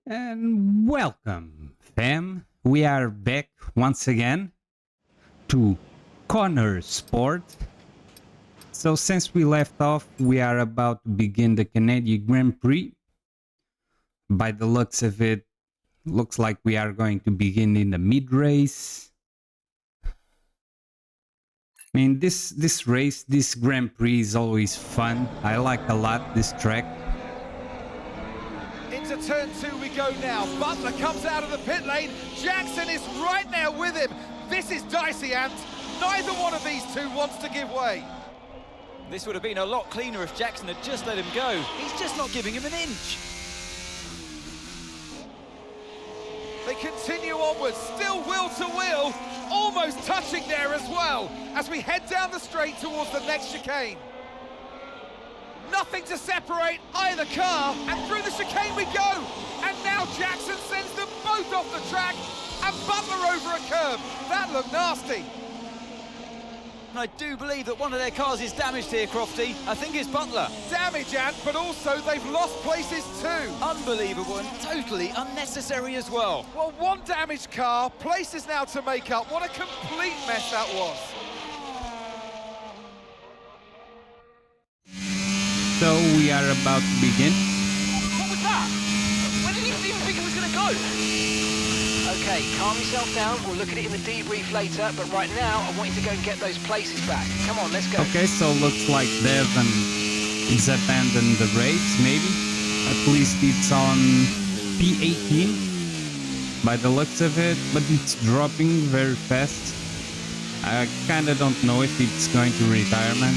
And welcome, fam. We are back once again to Kornersport. So since we left off, we are about to begin the Canadian Grand Prix. By the looks of it, looks like we are going to begin in the mid-race. I mean, this race, this Grand Prix is always fun. I like a lot this track. Into turn 2 we go now. Butler comes out of the pit lane. Jackson is right there with him. This is dicey, Ant. Neither one of these two wants to give way. This would have been a lot cleaner if Jackson had just let him go. He's just not giving him an inch. They continue onwards, still wheel to wheel, almost touching there as well, as we head down the straight towards the next chicane. Nothing to separate either car, and through the chicane we go. And now Jackson sends them both off the track, and Butler over a curb. That looked nasty. And I do believe that one of their cars is damaged here, Crofty. I think it's Butler. Damage, Ant, but also they've lost places too. Unbelievable and totally unnecessary as well. Well, one damaged car, places now to make up. What a complete mess that was. So we are about to begin. What was that? Where did you even think it was going to go? Okay, calm yourself down. We'll look at it in the debrief later, but right now, I want you to go and get those places back. Come on, let's go. Okay, so looks like Devon is abandoned the race, maybe. At least it's on P18 by the looks of it, but it's dropping very fast. I kinda don't know if it's going to retirement.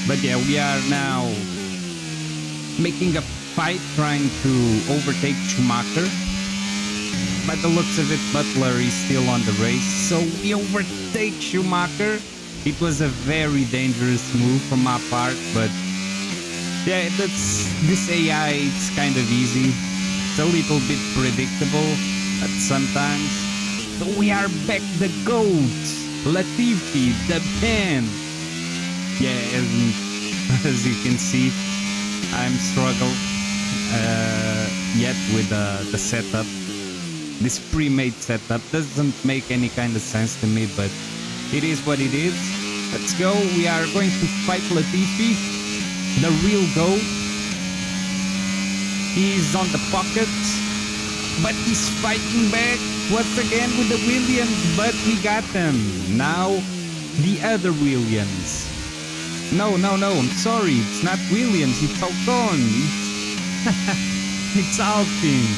But yeah, we are now making a fight trying to overtake Schumacher. By the looks of it, Butler is still on the race, so we overtake Schumacher. It was a very dangerous move from our part, but yeah, this AI, it's kind of easy. It's a little bit predictable at sometimes. So we are back, the GOAT, Latifi, the pen. Yeah, and as you can see, I'm struggling yet with the setup. This pre-made setup doesn't make any kind of sense to me, but it is what it is. Let's go. We are going to fight Latifi, the real GOAT. He's on the pocket, but he's fighting back once again with the Williams, but we got him. Now, the other Williams. No, I'm sorry, it's not Williams, it's Ocon. It's Alpine.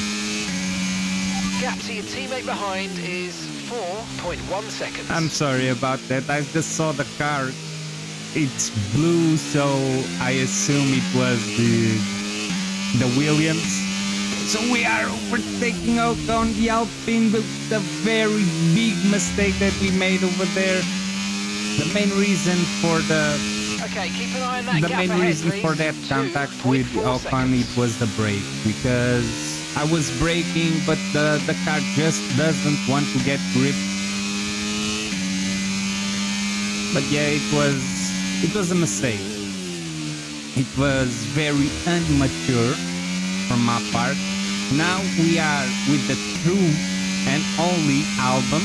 Gap to your teammate behind is 4.1 seconds. I'm sorry about that, I just saw the car. It's blue, so I assume it was the Williams. So we are overtaking Ocon, the Alpine, with the very big mistake that we made over there. The main reason for Okay, keep an eye on that the gap main ahead, reason please. for that contact with 2.4 Ocon, seconds. it was the brake, because I was braking, but the car just doesn't want to get grip. But yeah, it was a mistake. It was very immature from my part. Now we are with the true and only album,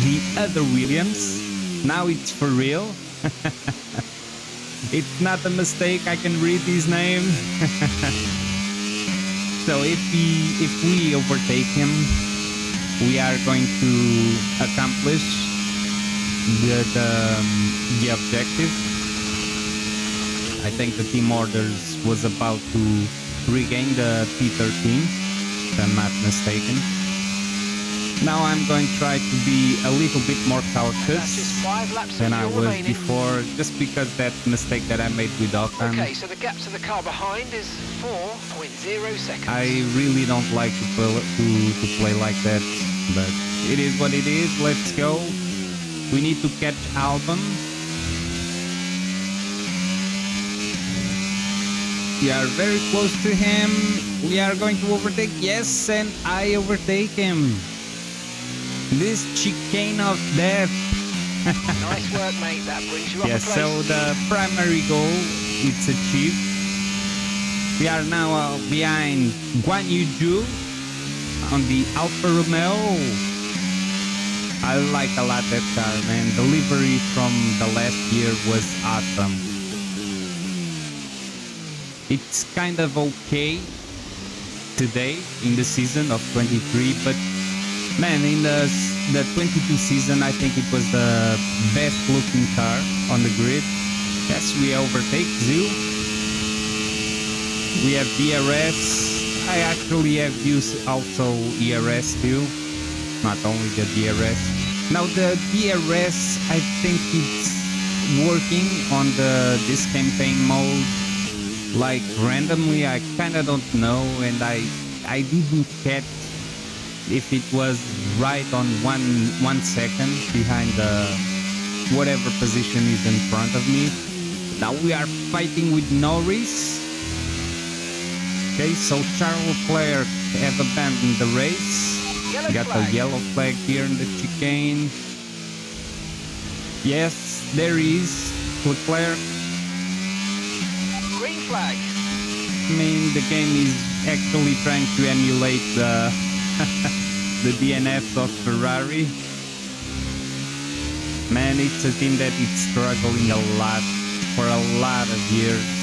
the other Williams. Now it's for real. It's not a mistake, I can read his name. So if we overtake him, we are going to accomplish the objective. I think the team orders was about to regain the P13, if I'm not mistaken. Now I'm going to try to be a little bit more That's cautious just 5 laps than I still was remaining. before, just because that mistake that I made with Ocon. Okay, so the gap to the car behind is 4.0 seconds. I really don't like to play like that, but it is what it is. Let's go. We need to catch Albon. We are very close to him. We are going to overtake. Yes, and I overtake him. This chicane of death. Nice work, mate. That brings you up Yeah, a place. so the primary goal, it's achieved. We are now behind Guan Yu Zhu on the Alfa Romeo. I like a lot that car, man. The livery from the last year was awesome. It's kind of okay today in the season of 23, but man, in the 22 season, I think it was the best looking car on the grid. Yes, we overtake Zhu. We have DRS. I actually have used also ERS too, not only the DRS. Now the DRS, I think it's working on this campaign mode, like randomly. I kind of don't know, and I didn't catch if it was right on one second behind whatever position is in front of me. Now we are fighting with Norris. Okay, so Charles Leclerc have abandoned the race. Got a yellow flag here in the chicane. Yes, there is Leclerc. Green flag. I mean, the game is actually trying to emulate the the DNF of Ferrari. Man, it's a team that is struggling a lot for a lot of years.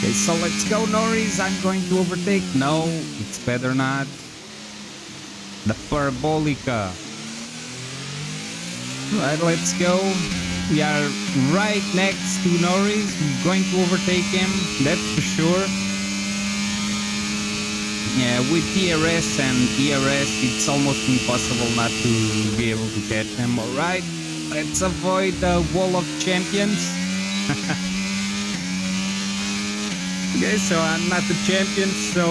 Okay, so let's go, Norris. I'm going to overtake. No, it's better not. The Parabolica. Right, let's go. We are right next to Norris. We're going to overtake him, that's for sure. Yeah, with DRS and ERS, it's almost impossible not to be able to catch him. Alright, let's avoid the wall of champions. Okay, so I'm not the champion, so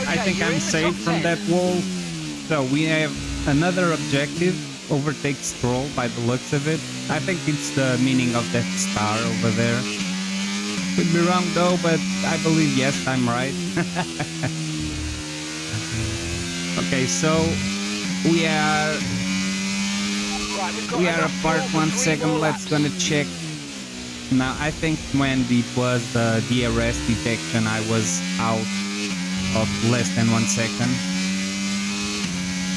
I think I'm safe from that wall. So we have another objective, overtake Stroll by the looks of it. I think it's the meaning of that star over there. Could be wrong though, but I believe yes, I'm right. Okay, so we are apart 1 second. Let's gonna check. Now I think when it was the DRS detection, I was out of less than 1 second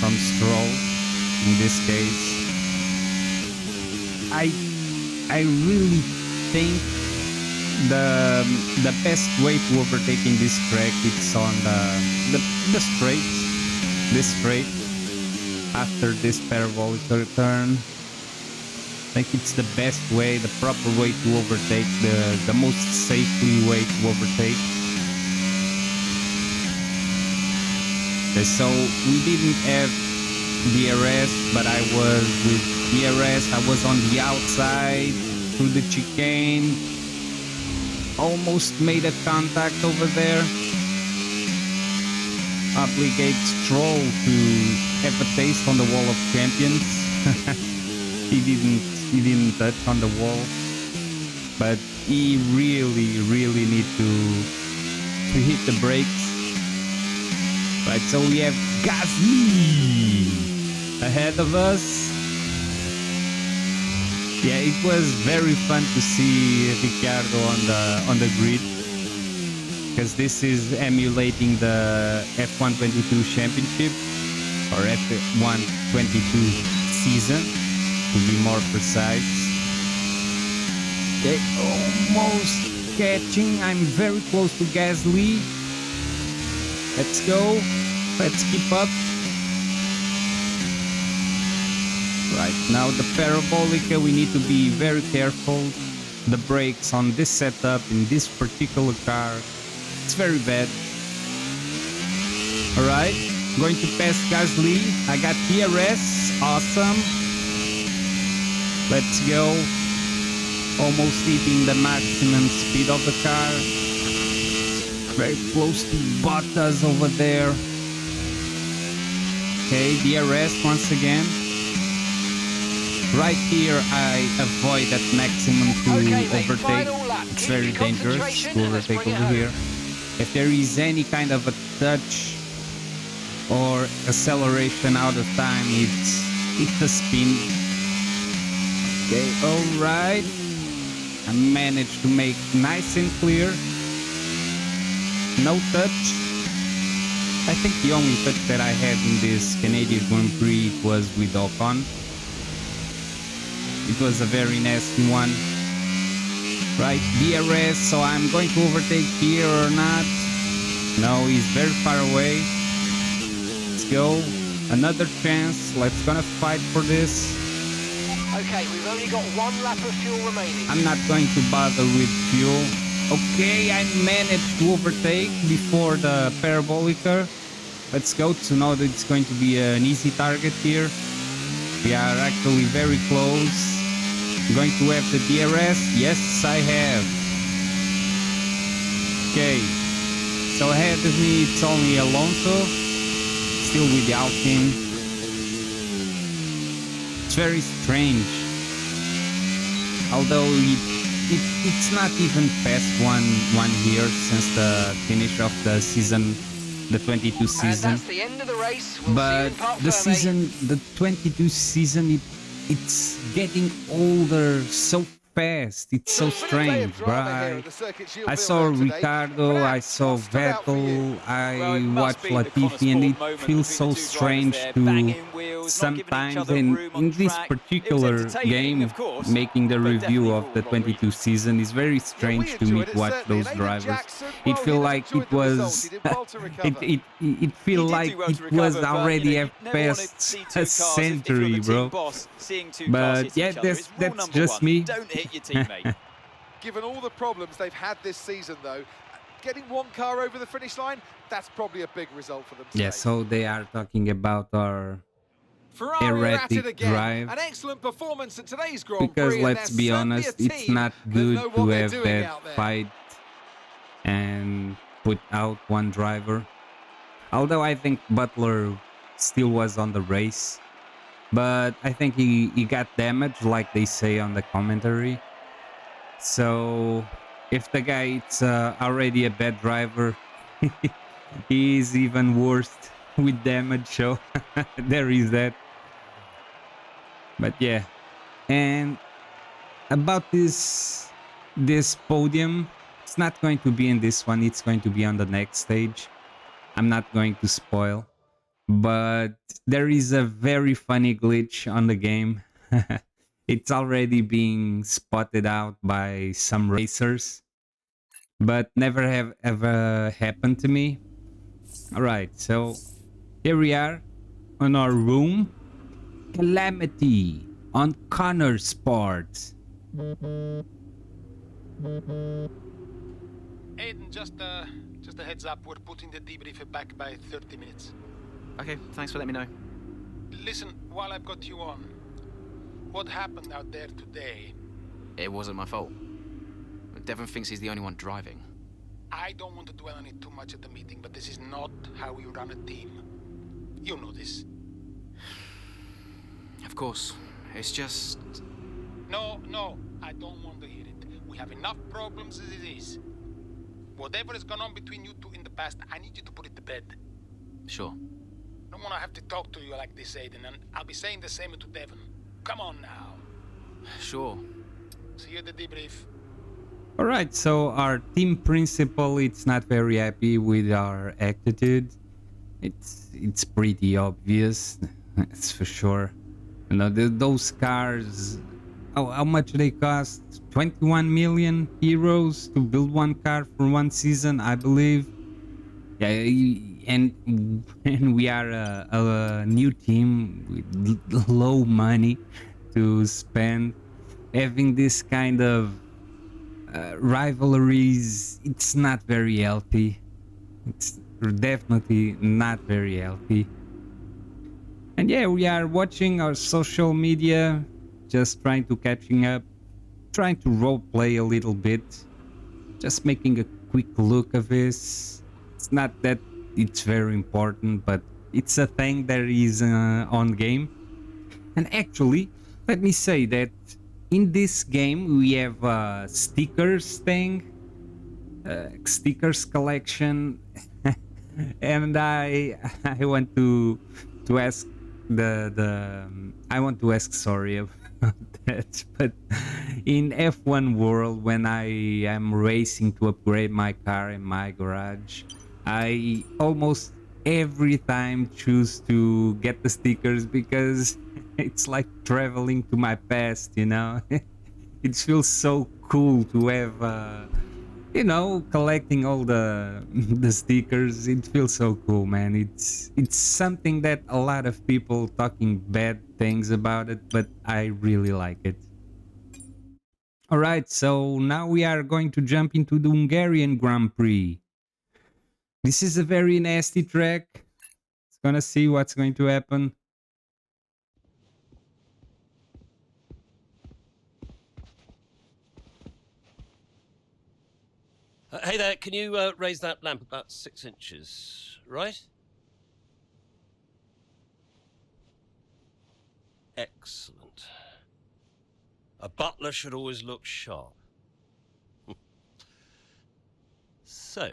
from Stroll. In this case, I really think the best way to overtake in this track is on the straights. This straight after this parabolic turn. I think it's the best way, the proper way to overtake, the most safely way to overtake. Okay, so we didn't have DRS, but I was with DRS. I was on the outside through the chicane. Almost made a contact over there. Obligate Stroll to have a taste on the wall of champions. He didn't touch on the wall, but he really need to hit the brakes. Right, so we have Gasly ahead of us. Yeah, it was very fun to see Ricciardo on the grid, because this is emulating the F1 22 championship, or F1 22 season, to be more precise. Okay, almost catching. I'm very close to Gasly. Let's go. Let's keep up. Right, now the Parabolica, we need to be very careful. The brakes on this setup, in this particular car, it's very bad. Alright, going to pass Gasly. I got DRS, awesome. Let's go. Almost hitting the maximum speed of the car. Very close to Bottas over there. Okay, DRS once again. Right here, I avoid that maximum to overtake. It's very dangerous to overtake over here. If there is any kind of a touch or acceleration out of time, it's a spin. Okay, alright. I managed to make nice and clear. no touch. I think the only touch that I had in this Canadian Grand Prix was with Ocon. It was a very nasty one. Right, DRS, so I'm going to overtake here or not? No, he's very far away. Let's go. Another chance. Let's gonna fight for this. Okay, we've only got 1 lap of fuel remaining. I'm not going to bother with fuel. Okay, I managed to overtake before the parabolica. Let's go. Tsunoda, it's going to be an easy target here. We are actually very close. I'm going to have the DRS. Yes, I have. Okay. So ahead of me, it's only Alonso. Still with the Alpine. It's very strange. Although it's not even past one year since the finish of the season, the 22 season. And that's the end of the race. We'll But see you in Parc the Fermé. season, the 22 season, it's getting older so fast. It's so strange, right? I saw Ricardo, I saw Vettel, I watched Latifi, and it feels so strange to sometimes in this particular game making the review of the 22 season is very strange to me to watch those drivers. It feel like it was it feel like it was already past a century, bro. But yeah, that's just me. Don't hit your teammate. Given all the problems they've had this season, though, getting one car over the finish line, that's probably a big result for them today. Yeah, so they are talking about our Ferrari are at it erratic again. drive. An excellent performance at today's Grand Because Prix. let's be honest, it's not good to have that fight and put out one driver. Although I think Butler still was on the race. But I think he got damaged, like they say on the commentary. So if the guy is already a bad driver, he is even worse with damage. So there is that. But yeah, and about this podium, it's not going to be in this one. It's going to be on the next stage. I'm not going to spoil. But there is a very funny glitch on the game. It's already being spotted out by some racers, but never have ever happened to me. Alright, so here we are on our room. Calamity on Kornersport. Aiden, just a heads up, we're putting the debrief back by 30 minutes. Okay, thanks for letting me know. Listen, while I've got you on, what happened out there today? It wasn't my fault. Devon thinks he's the only one driving. I don't want to dwell on it too much at the meeting, but this is not how we run a team. You know this. Of course, it's just... No, I don't want to hear it. We have enough problems as it is. Whatever has gone on between you two in the past, I need you to put it to bed. Sure. I don't want to have to talk to you like this, Aiden, and I'll be saying the same to Devon. Come on now. Sure. See you at the debrief. Alright, so our team principal is not very happy with our attitude. It's pretty obvious, that's for sure. You know, those cars, how much they cost? 21 million euros to build one car for one season, I believe. Yeah, and we are a new team with low money to spend. Having this kind of rivalries, it's not very healthy. It's definitely not very healthy. And yeah, we are watching our social media, just trying to catching up, trying to roleplay a little bit, just making a quick look of this. It's not that it's very important, but it's a thing that is on game. And actually, let me say that in this game we have a stickers thing, stickers collection, and I want to ask I want to ask sorry about that. But in F1 world, when I am racing to upgrade my car in my garage, I almost every time choose to get the stickers because it's like traveling to my past, you know. It feels so cool to have collecting all the the stickers. It feels so cool, man. It's something that a lot of people talking bad things about it, but I really like it. All right, so now we are going to jump into the Hungarian Grand Prix. This is a very nasty track. It's gonna see what's going to happen. Hey there, can you raise that lamp about 6 inches, right? Excellent. A butler should always look sharp. So,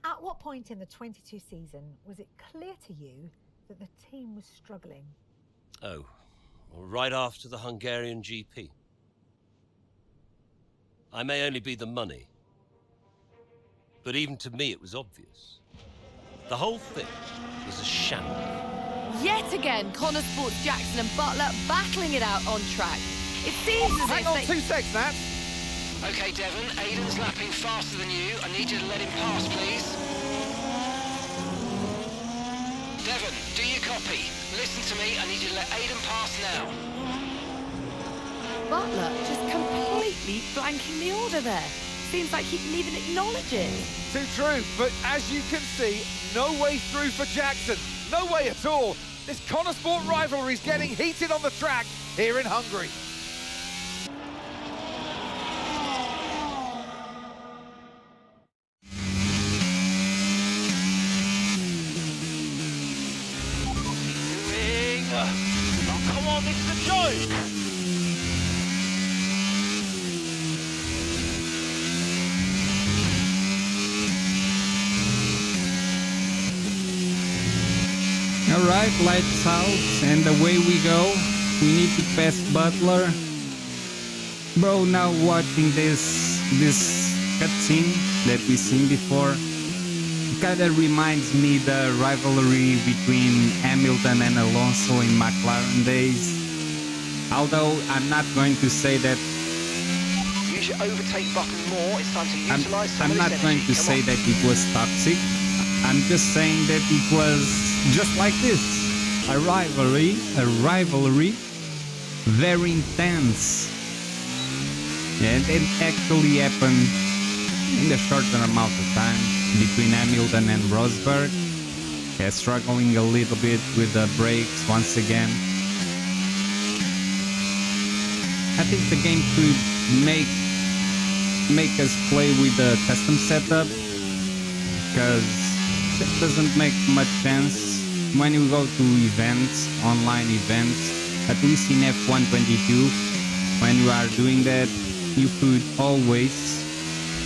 at what point in the 22 season was it clear to you that the team was struggling? well, right after the Hungarian GP. I may only be the money, but even to me it was obvious. The whole thing was a shambles. Yet again, Kornersport, Jackson and Butler battling it out on track. It seems as Hang if on they... 2 seconds, Nat. Okay, Devon, Aiden's lapping faster than you. I need you to let him pass, please. Devon, do you copy? Listen to me, I need you to let Aiden pass now. Butler just completely blanking the order there. Seems like he didn't even acknowledge it. Too true, but as you can see, no way through for Jackson. No way at all. This Kornersport rivalry is getting heated on the track here in Hungary. Oh, come on, this is a joke! Alright, lights out, and away we go. We need to pass Butler. Bro, now watching this cutscene that we've seen before, it kinda reminds me the rivalry between Hamilton and Alonso in McLaren days. Although I'm not going to say that Use your overtake button more. It's time to utilize some I'm of not this going energy. to Come say on. that it was toxic. I'm just saying that it was just like this. A rivalry, very intense. And it actually happened in a shorter amount of time between Hamilton and Rosberg. Yeah, struggling a little bit with the brakes once again. I think the game could make us play with the custom setup, because it doesn't make much sense when you go to events, online events. At least in F1 22, when you are doing that, you could always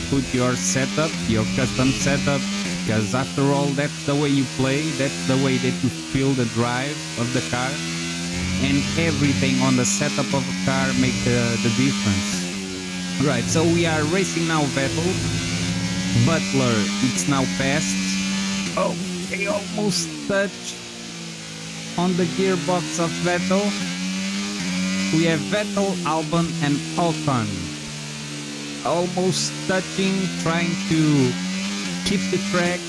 put your setup, your custom setup, because after all, that's the way you play, that's the way that you feel the drive of the car, and everything on the setup of a car make the difference. Right, so we are racing now Vettel. Butler, it's now passed. Oh, they almost touched on the gearbox of Vettel. We have Vettel, Albon and Ocon almost touching, trying to keep the track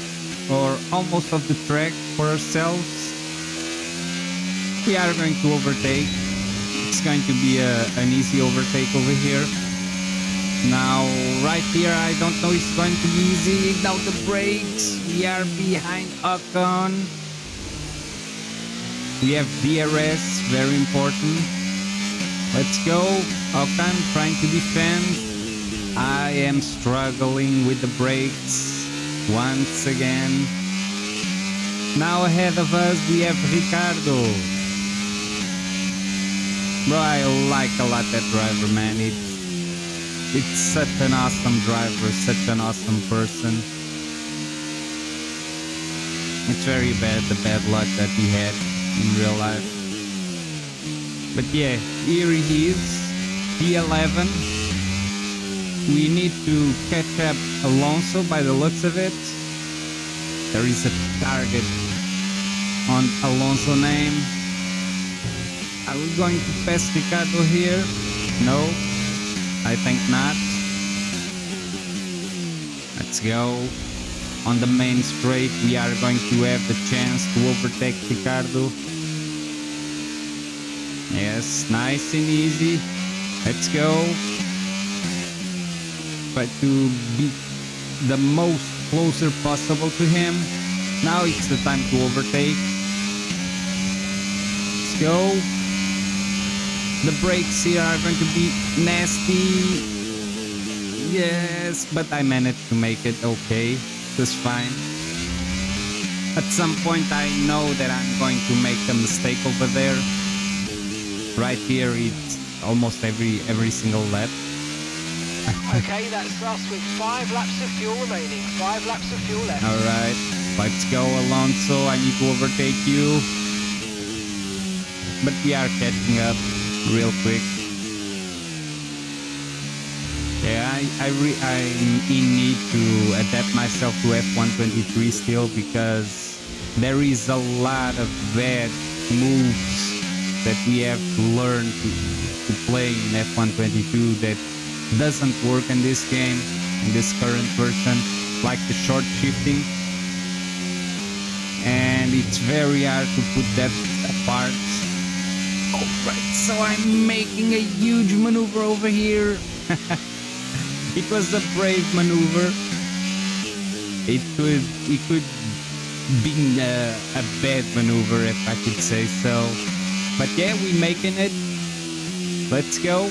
or almost of the track for ourselves. We are going to overtake. It's going to be an easy overtake over here. Now, right here, I don't know if it's going to be easy. Now the brakes. We are behind Ocon. We have DRS, very important. Let's go. Ocon trying to defend. I am struggling with the brakes once again. Now ahead of us, we have Ricardo. Bro, I like a lot that driver, man. It's such an awesome driver, such an awesome person. It's very bad, the bad luck that he had in real life. But yeah, here he is, P11. We need to catch up Alonso by the looks of it. There is a target on Alonso name. Are we going to pass Ricardo here? No, I think not. Let's go. On the main straight, we are going to have the chance to overtake Ricardo. Yes, nice and easy. Let's go. Try to be the most closer possible to him. Now it's the time to overtake. Let's go. The brakes here are going to be nasty. Yes, but I managed to make it okay. That's fine. At some point I know that I'm going to make a mistake over there. Right here it's almost every single lap. Okay, that's us with 5 laps of fuel remaining. 5 laps of fuel left. Alright, let's go Alonso. I need to overtake you. But we are catching up real quick. Yeah, I'm in need to adapt myself to F123 still, because there is a lot of bad moves that we have to learn to play in F122 that doesn't work in this game, in this current version, like the short shifting. And it's very hard to put that apart. Alright, so I'm making a huge maneuver over here. It was a brave maneuver. It could be a bad maneuver if I could say so. But yeah, we're making it. Let's go.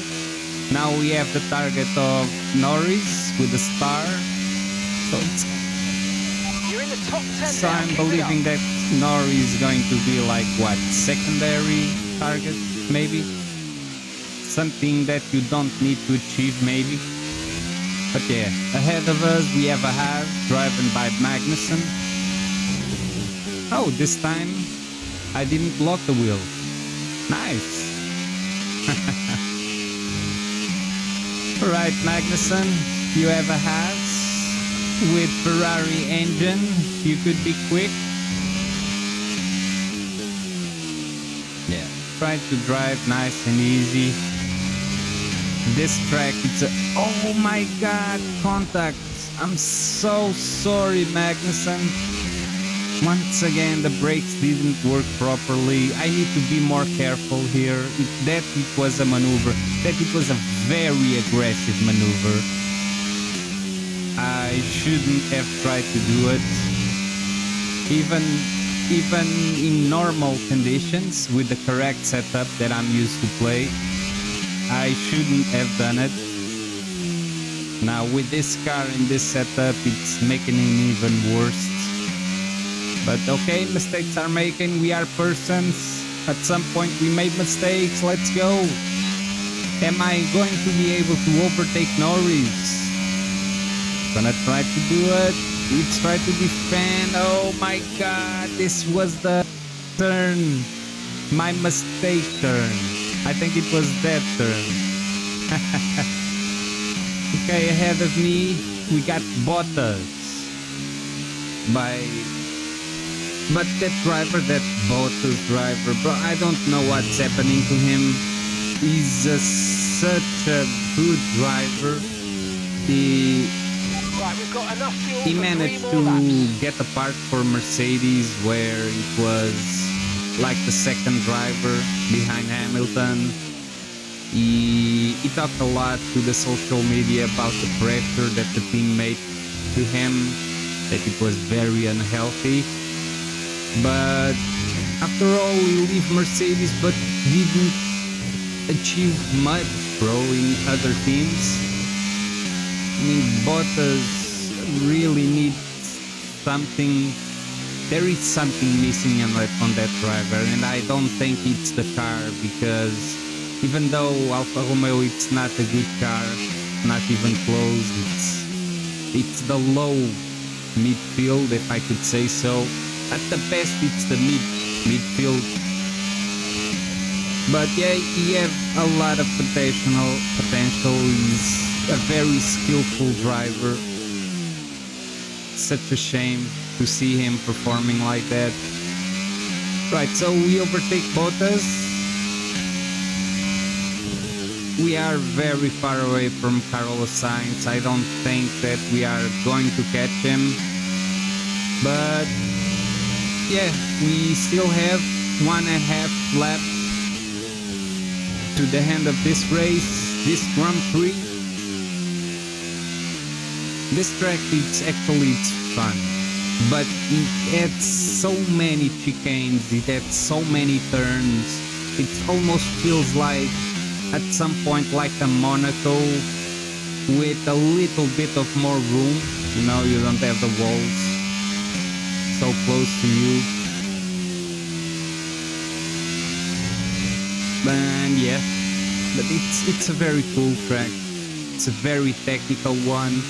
Now we have the target of Norris with a star. So You're in the top 10 so now. I'm Keep believing that Norris is going to be like what, secondary target maybe? Something that you don't need to achieve maybe. But yeah, ahead of us we have a Haas driven by Magnussen. Oh, this time I didn't lock the wheel. Nice. Alright, Magnussen, you have a Haas with Ferrari engine. You could be quick. Yeah, try to drive nice and easy. This track, it's a... Oh my god, contact. I'm so sorry, Magnussen. Once again, the brakes didn't work properly. I need to be more careful here. It was a maneuver. That it was a very aggressive maneuver. I shouldn't have tried to do it. Even in normal conditions, with the correct setup that I'm used to play, I shouldn't have done it. Now with this car and this setup, it's making it even worse. But okay, mistakes are making. We are persons. At some point we made mistakes. Let's go. Am I going to be able to overtake Norris? Gonna try to do it. Let's try to defend. Oh my god, this was the turn. My mistake turn. I think it was that turn. Okay, ahead of me, we got Bottas. But that driver, that Bottas driver, bro, I don't know what's happening to him. He's such a good driver. Right, we've got enough fuel. He managed to get a part for Mercedes where it was like the second driver behind Hamilton. He talked a lot to the social media about the pressure that the team made to him, that it was very unhealthy. But after all, we leave Mercedes but didn't achieve much, bro, in other teams. I mean, Bottas really needs something. There is something missing on that driver, and I don't think it's the car, because even though Alfa Romeo it's not a good car, not even close, it's the low midfield, if I could say so. At the best, it's the midfield. But yeah, he have a lot of potential. He's a very skillful driver. Such a shame to see him performing like that. Right, so we overtake Bottas. We are very far away from Carlos Sainz. I don't think that we are going to catch him. But yeah, we still have 1.5 laps to the end of this race, this Grand Prix. This track, it's fun, but it had so many chicanes, it had so many turns. It almost feels like, at some point, like a Monaco with a little bit of more room. You know, you don't have the walls so close to you. And yeah, but it's a very cool track. It's a very technical one.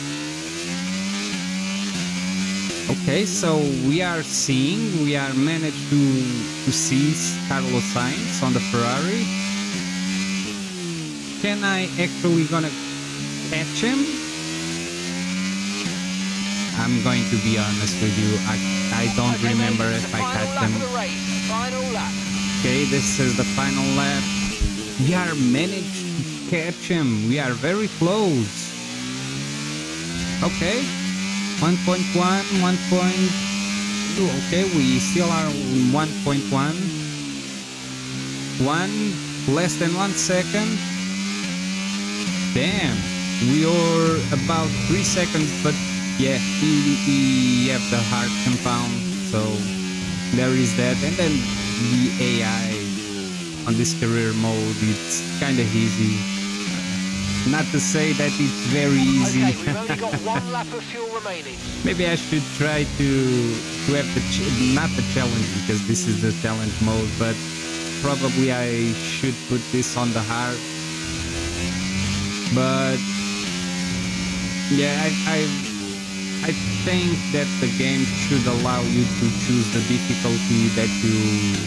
Okay, so we are managed to see Carlos Sainz on the Ferrari. Can I actually gonna catch him? I'm going to be honest with you, I don't remember if I catch him. Okay, this is the final lap. We are managed to catch him. We are very close. Okay. 1.1, 1.2. Okay, we still are 1.1. Less than 1 second. Damn, we are about 3 seconds, but yeah, we have the hard compound, so there is that. And then the AI on this career mode, it's kind of easy. Not to say that it's very easy. Okay, we've only got 1 lap of fuel remaining. Maybe I should try to have not the challenge, because this is the challenge mode, but probably I should put this on the hard. But yeah, I think that the game should allow you to choose the difficulty that you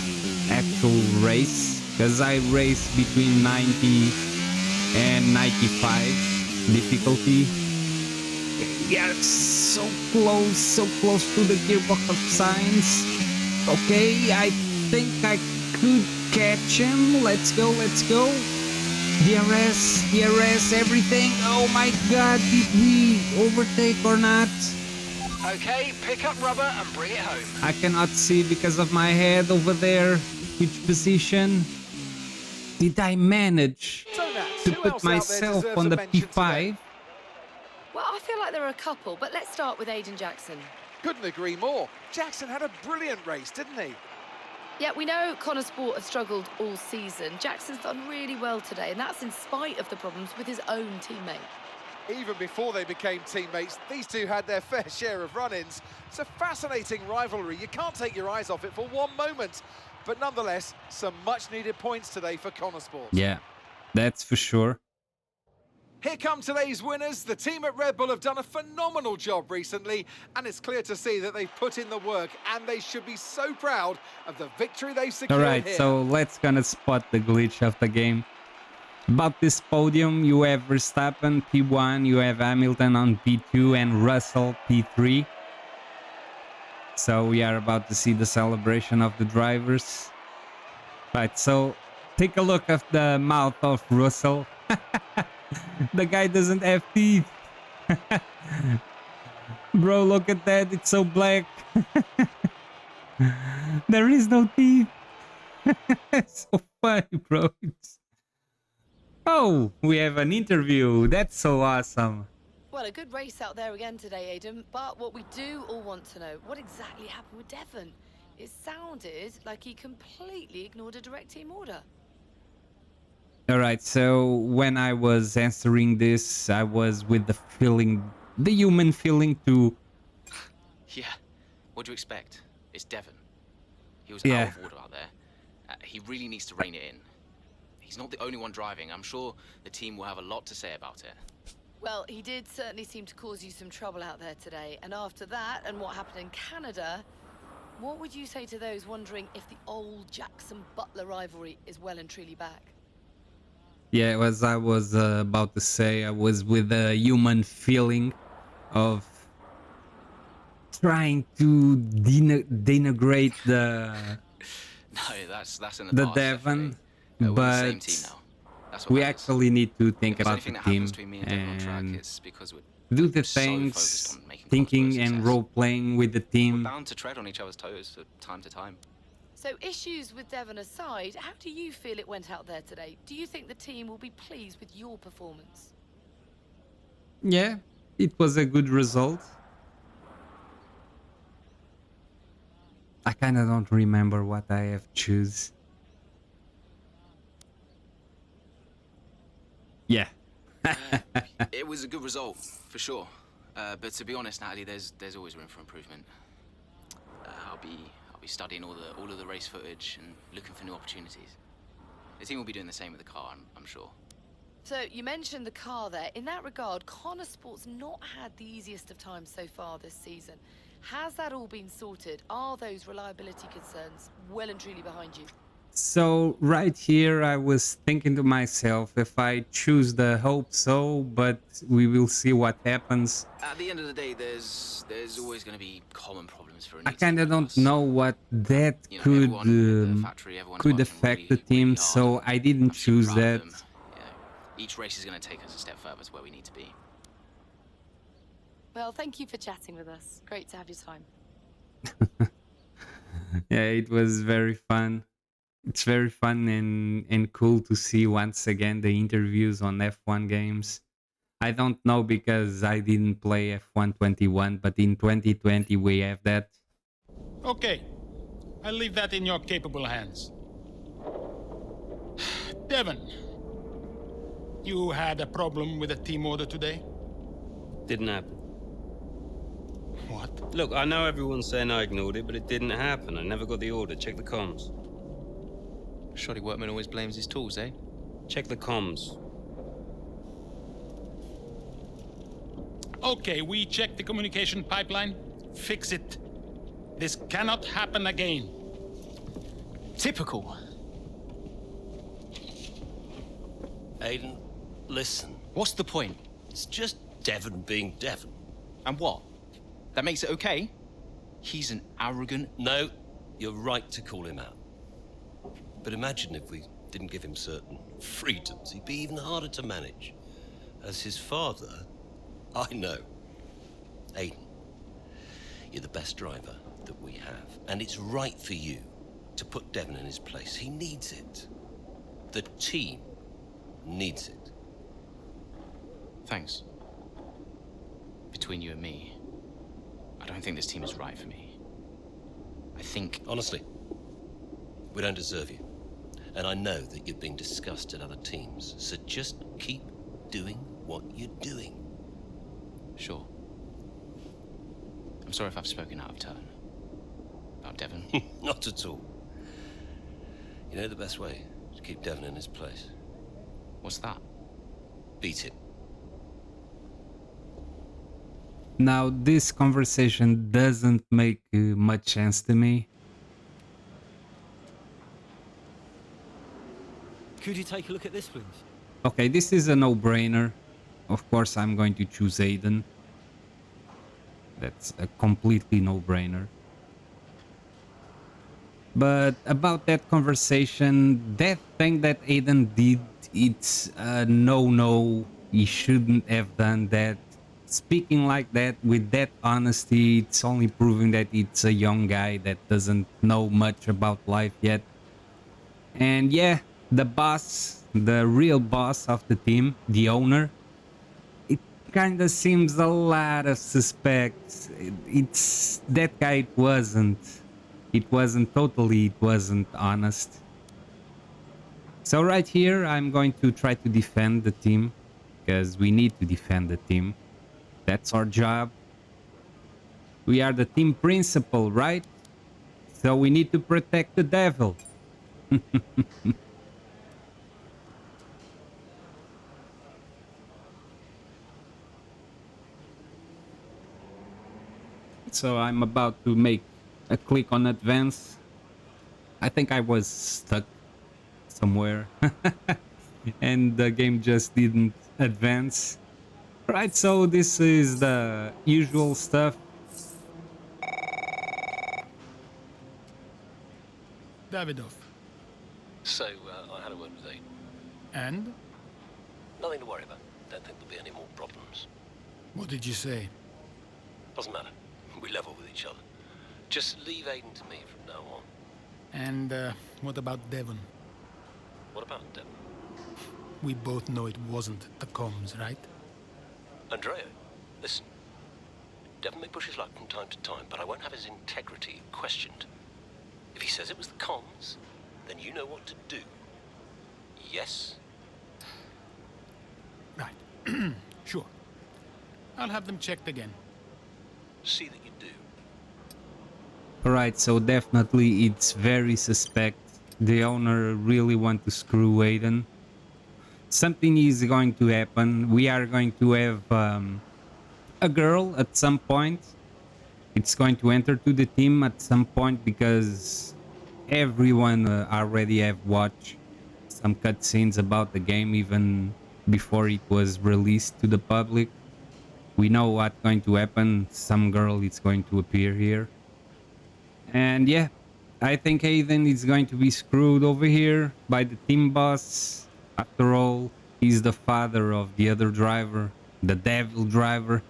actually race, because I race between 90 and 95 difficulty. We are so close to the gearbox of Sainz. Okay, I think I could catch him. Let's go. DRS, everything. Oh my god, did we overtake or not? Okay, pick up rubber and bring it home. I cannot see because of my head over there. Which position? Did I manage to put myself on the P5? Well, I feel like there are a couple, but let's start with Aiden Jackson. Couldn't agree more. Jackson had a brilliant race, didn't he? Yeah, we know Kornersport have struggled all season. Jackson's done really well today, and that's in spite of the problems with his own teammate. Even before they became teammates, these two had their fair share of run-ins. It's a fascinating rivalry. You can't take your eyes off it for one moment. But nonetheless, some much-needed points today for Kornersport. Yeah, that's for sure. Here come today's winners. The team at Red Bull have done a phenomenal job recently, and it's clear to see that they've put in the work, and they should be so proud of the victory they've secured. All right, here. so let's gonna spot the glitch of the game. About this podium, you have Verstappen P1, you have Hamilton on P2, and Russell P3. So we are about to see the celebration of the drivers. Right, so take a look at the mouth of Russell. The guy doesn't have teeth. Bro, look at that, it's so black. There is no teeth. It's so funny, bro. Oh, we have an interview. That's so awesome. Well, a good race out there again today, Aiden, but what we do all want to know, what exactly happened with Devon? It sounded like he completely ignored a direct team order. Alright, so when I was answering this, I was with the feeling, the human feeling to... Yeah, what do you expect? It's Devon. He was Yeah. out of order out there. He really needs to rein it in. He's not the only one driving. I'm sure the team will have a lot to say about it. Well, he did certainly seem to cause you some trouble out there today, and after that and what happened in Canada, What would you say to those wondering if the old Jackson-Butler rivalry is well and truly back? Yeah, as I was about to say, I was with a human feeling of trying to denigrate No, that's in the the past, definitely. Devon, We're the same team but now. That's what we matters. actually need to If think there's about anything the that happens team between me and Devon on track, and it's because we're do the so focused things, on making Kornersport a thinking and success. role playing with the We're team. bound to tread on each other's toes from time to time. So issues with Devon aside, how do you feel it went out there today? Do you think the team will be pleased with your performance? Yeah, it was a good result. I kind of don't remember what I have choose. Yeah. It was a good result, for sure. But to be honest, Natalie, there's always room for improvement. I'll be studying all of the race footage and looking for new opportunities. The team will be doing the same with the car, I'm sure. So you mentioned the car there. In that regard, Kornersport's not had the easiest of times so far this season. Has that all been sorted? Are those reliability concerns well and truly behind you? So right here, I was thinking to myself, if I choose the hope so, but we will see what happens. At the end of the day, there's always going to be common problems for a new I kind of team like don't us. know what that You know, could everyone in the factory, everyone's could working affect the really, team, really hard, so and I didn't I'm super choose proud of that. them. You know, each race is going to take us a step further to where we need to be. Well, thank you for chatting with us. Great to have your time. Yeah, it was very fun. It's very fun and cool to see once again the interviews on F1 games. I don't know because I didn't play F1 21, but in 2020 we have that. Okay, I'll leave that in your capable hands. Devon, you had a problem with a team order today? Didn't happen. What? Look, I know everyone's saying I ignored it, but it didn't happen. I never got the order. Check the comms. Shoddy workman always blames his tools, eh? Check the comms. Okay, we checked the communication pipeline. Fix it. This cannot happen again. Typical. Aiden, listen. What's the point? It's just Devon being Devon. And what? That makes it okay? He's an arrogant... No, you're right to call him out. But imagine if we didn't give him certain freedoms. He'd be even harder to manage. As his father, I know. Aiden, you're the best driver that we have. And it's right for you to put Devon in his place. He needs it. The team needs it. Thanks. Between you and me, I don't think this team is right for me. I think... Honestly, we don't deserve you. And I know that you're being discussed at other teams. So just keep doing what you're doing. Sure. I'm sorry if I've spoken out of turn. About Devon. Not at all. You know the best way to keep Devon in his place? What's that? Beat it. Now, this conversation doesn't make much sense to me. Could you take a look at this, please? Okay, this is a no-brainer. Of course, I'm going to choose Aiden. That's a completely no-brainer. But about that conversation, that thing that Aiden did, it's a no-no. He shouldn't have done that. Speaking like that, with that honesty, it's only proving that it's a young guy that doesn't know much about life yet. And yeah, the boss, the real boss of the team, the owner, it kind of seems a lot of suspects. It's that guy. It wasn't honest. So right here, I'm going to try to defend the team because we need to defend the team. That's our job. We are the team principal, right? So we need to protect the devil. So I'm about to make click on advance. I think I was stuck somewhere and the game just didn't advance. Right, so this is the usual stuff. Davidoff. So, I had a word with Aiden. And? Nothing to worry about. Don't think there'll be any more problems. What did you say? Doesn't matter. We level with each other. Just leave Aiden to me from now on. And, what about Devon? What about Devon? We both know it wasn't the comms, right? Andrea, listen. Devon may push his luck from time to time, but I won't have his integrity questioned. If he says it was the comms, then you know what to do. Yes? Right. Sure. I'll have them checked again. See that you do. Alright, so definitely it's very suspect. The owner really want to screw Aiden. Something is going to happen. We are going to have a girl at some point. It's going to enter to the team at some point because everyone already have watched some cutscenes about the game even before it was released to the public. We know what's going to happen. Some girl is going to appear here. And yeah, I think Aiden is going to be screwed over here by the team boss. After all, he's the father of the other driver, the devil driver.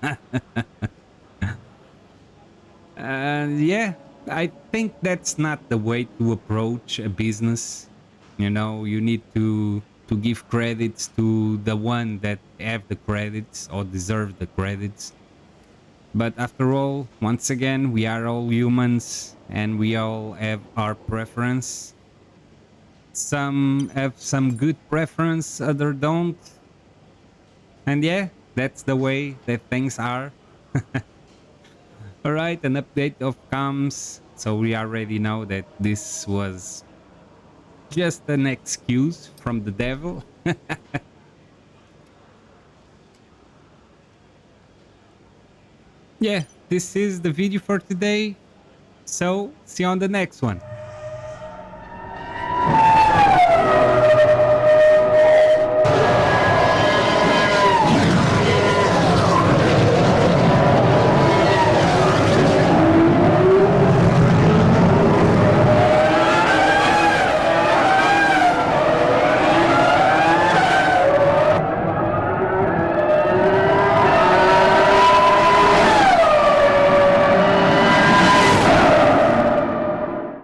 And yeah, I think that's not the way to approach a business. You know, you need to give credits to the one that have the credits or deserve the credits. But after all, once again, we are all humans and we all have our preference. Some have some good preference, others don't. And yeah, that's the way that things are. Alright, an update of comms. So we already know that this was just an excuse from the devil. Yeah, this is the video for today. So, see you on the next one.